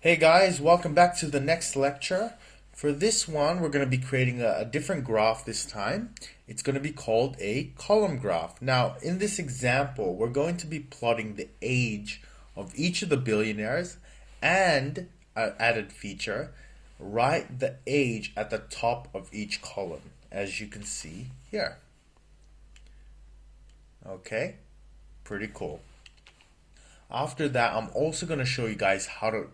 Hey guys, welcome back to the next lecture. For this one, we're going to be creating a different graph this time. It's going to be called a column graph. Now, in this example, we're going to be plotting the age of each of the billionaires and an added feature, write the age at the top of each column, as you can see here. Okay, pretty cool. After that, I'm also going to show you guys how to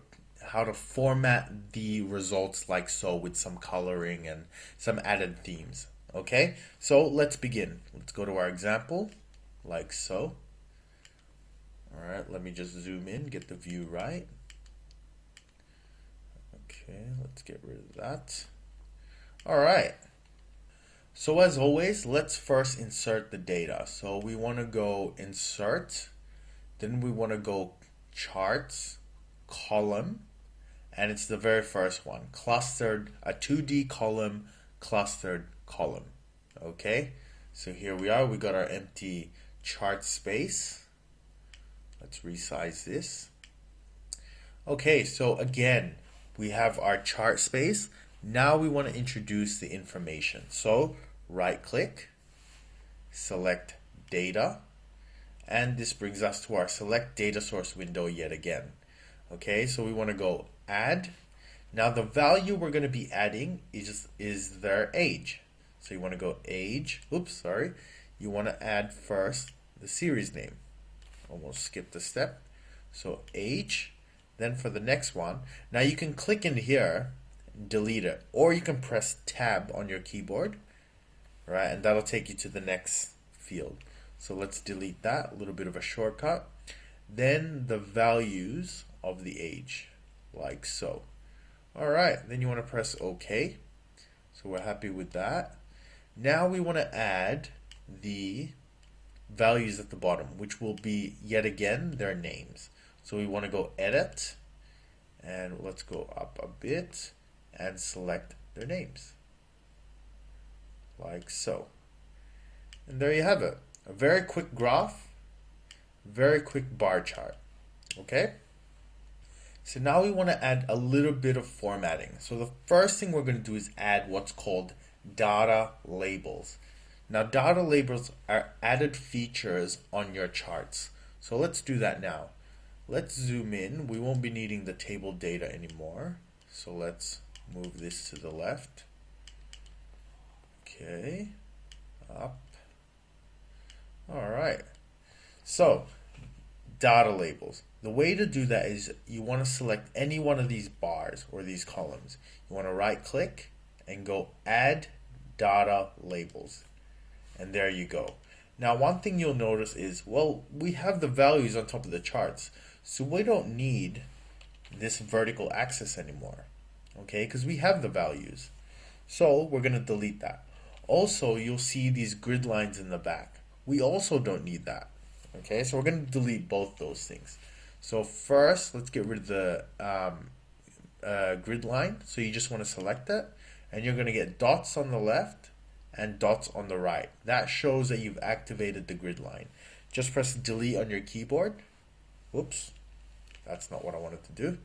format the results like so with some coloring and some added themes. Okay, so let's begin. Let's go to our example like so. All right, let me just zoom in, get the view right. Okay, let's get rid of that. All right. So as always, let's first insert the data. So we want to go insert, then we want to go charts, column, and it's the very first one, clustered, a 2D column, clustered column. Okay, so here we are, we got our empty chart space. Let's resize this. Okay, so again, we have our chart space. Now we want to introduce the information. So right click, select data, and this brings us to our select data source window yet again. Okay, so we want to go add. Now the value we're going to be adding is their age. So you want to go age. Oops, sorry. You want to add first the series name. Almost skipped a step. So age. Then for the next one, now you can click in here, delete it, or you can press tab on your keyboard, right? And that'll take you to the next field. So let's delete that, a little bit of a shortcut. Then the values of the age, like so. All right, then you want to press OK. So we're happy with that. Now we want to add the values at the bottom, which will be yet again their names. So we want to go edit, and let's go up a bit and select their names, like so. And there you have it. A very quick graph, very quick bar chart. Okay? So now we want to add a little bit of formatting. So the first thing we're going to do is add what's called data labels. Now data labels are added features on your charts. So let's do that now. Let's zoom in. We won't be needing the table data anymore. So let's move this to the left. Okay, up. All right. So data labels. The way to do that is you want to select any one of these bars or these columns. You want to right click and go add data labels. And there you go. Now one thing you'll notice is, well, we have the values on top of the charts. So we don't need this vertical axis anymore. Okay, because we have the values. So we're going to delete that. Also, you'll see these grid lines in the back. We also don't need that. Okay, so we're going to delete both those things. So first, let's get rid of the grid line. So you just want to select it, and you're going to get dots on the left and dots on the right. That shows that you've activated the grid line. Just press delete on your keyboard. Whoops, that's not what I wanted to do.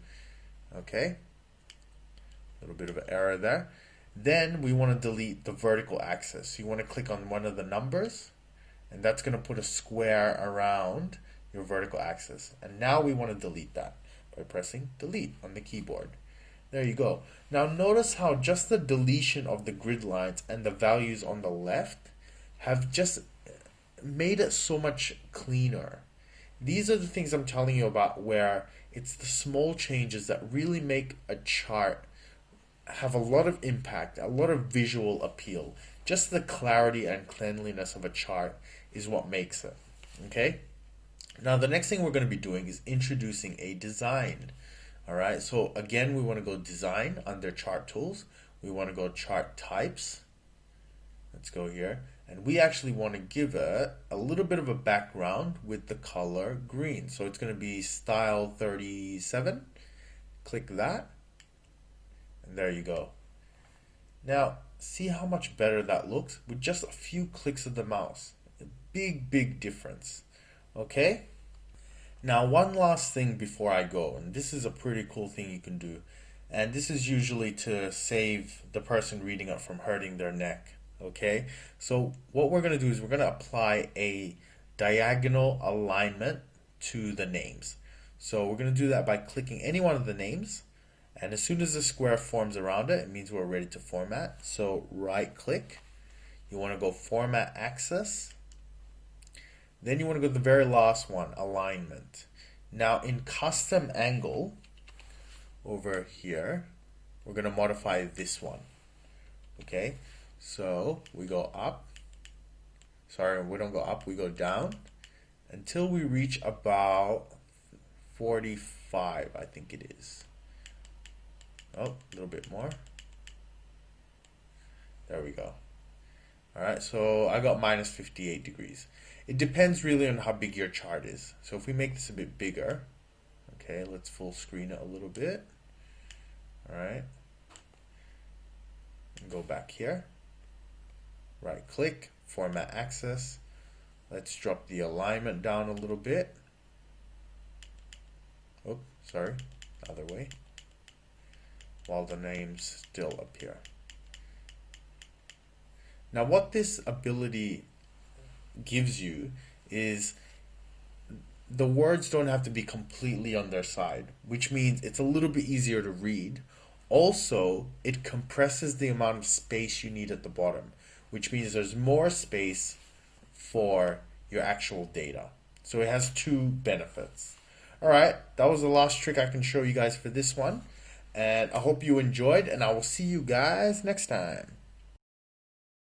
Okay, a little bit of an error there. Then we want to delete the vertical axis. So you want to click on one of the numbers, and that's going to put a square around your vertical axis. And now we want to delete that by pressing delete on the keyboard. There you go. Now notice how just the deletion of the grid lines and the values on the left have just made it so much cleaner. These are the things I'm telling you about, where it's the small changes that really make a chart have a lot of impact, a lot of visual appeal. Just the clarity and cleanliness of a chart is what makes it. Okay? Now the next thing we're going to be doing is introducing a design. Alright, so again we want to go design under chart tools. We want to go chart types. Let's go here. And we actually want to give it a little bit of a background with the color green. So it's going to be style 37. Click that. And there you go. Now, see how much better that looks with just a few clicks of the mouse. A big difference. Okay? Now, one last thing before I go, and this is a pretty cool thing you can do, and this is usually to save the person reading it from hurting their neck. Okay, so what we're going to do is we're going to apply a diagonal alignment to the names. So we're going to do that by clicking any one of the names, and as soon as the square forms around it, it means we're ready to format. So right click, you want to go Format Axis, then you want to go to the very last one, Alignment. Now in Custom Angle, over here, we're going to modify this one. Okay, so we go up. Sorry, we don't go up, we go down until we reach about 45, I think it is. Oh, a little bit more. There we go. Alright, so I got minus 58 degrees. It depends really on how big your chart is. So if we make this a bit bigger, okay, let's full screen it a little bit. Alright. And go back here. Right click, Format Axis. Let's drop the alignment down a little bit. Oh, sorry, other way. While the names still appear. Now what this ability gives you is the words don't have to be completely on their side, which means it's a little bit easier to read. Also, it compresses the amount of space you need at the bottom, which means there's more space for your actual data. So it has two benefits. Alright, that was the last trick I can show you guys for this one. And I hope you enjoyed, and I will see you guys next time.